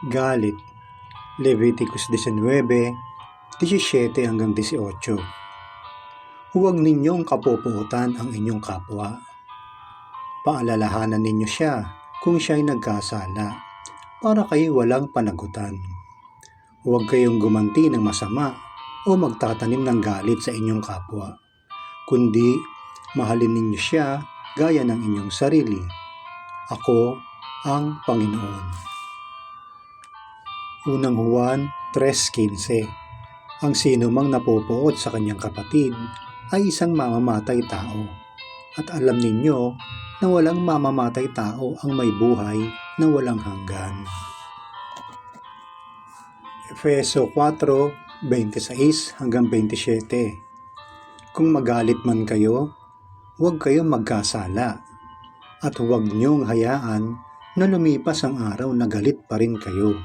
Galit, Leviticus 19:17-18. Huwag ninyong kapupuutan ang inyong kapwa. Paalalahanan ninyo siya kung siya'y nagkasala, para kayo walang panagutan. Huwag kayong gumanti ng masama o magtatanim ng galit sa inyong kapwa, kundi mahalin ninyo siya gaya ng inyong sarili. Ako ang Panginoon. Unang Juan 3:15. Ang sinumang napupuot sa kanyang kapatid ay isang mamamatay tao, at alam ninyo na walang mamamatay tao ang may buhay na walang hanggan. Efeso 4:26-27. Kung magalit man kayo, huwag kayong magkasala, at huwag niyong hayaan na lumipas ang araw na galit pa rin kayo.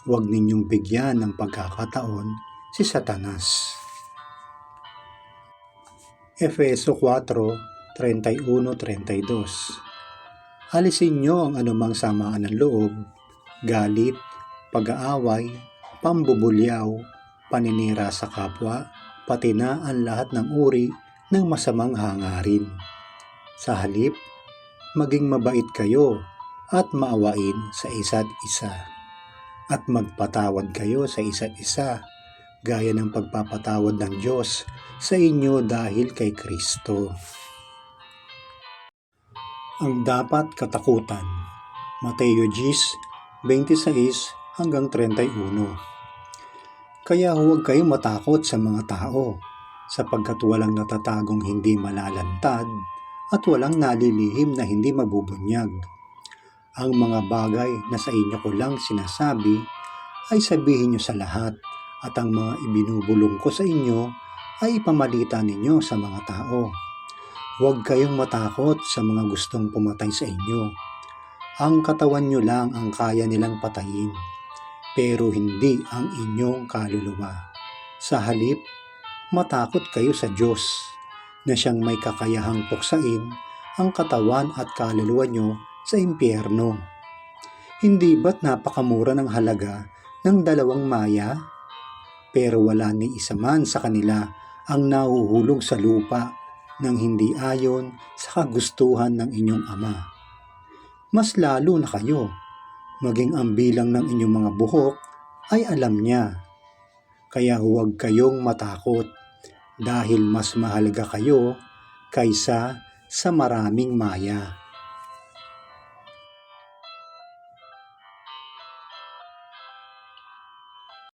Huwag ninyong bigyan ng pagkakataon si Satanas. Efeso 4:31-32. Alisin niyo ang anumang samaan ng loob, galit, pag-aaway, pambubulyaw, paninira sa kapwa, pati na ang lahat ng uri ng masamang hangarin. Sa halip, maging mabait kayo at maawain sa isa't isa, at magpatawad kayo sa isa't isa, gaya ng pagpapatawad ng Diyos sa inyo dahil kay Kristo. Ang dapat katakutan. Mateo 10:26-31. Kaya huwag kayong matakot sa mga tao, sapagkat walang natatagong hindi malalantad at walang nalilihim na hindi mabubunyag. Ang mga bagay na sa inyo ko lang sinasabi ay sabihin nyo sa lahat, at ang mga ibinubulong ko sa inyo ay ipamalita ninyo sa mga tao. Huwag kayong matakot sa mga gustong pumatay sa inyo. Ang katawan nyo lang ang kaya nilang patayin, pero hindi ang inyong kaluluwa. Sa halip, matakot kayo sa Diyos, na siyang may kakayahang puksain ang katawan at kaluluwa nyo sa impyerno. Hindi ba't napakamura ng halaga ng 2 maya? Pero wala ni isa man sa kanila ang nahuhulog sa lupa nang hindi ayon sa kagustuhan ng inyong Ama. Mas lalo na kayo, maging ang bilang ng inyong mga buhok ay alam niya. Kaya huwag kayong matakot, dahil mas mahalaga kayo kaysa sa maraming maya.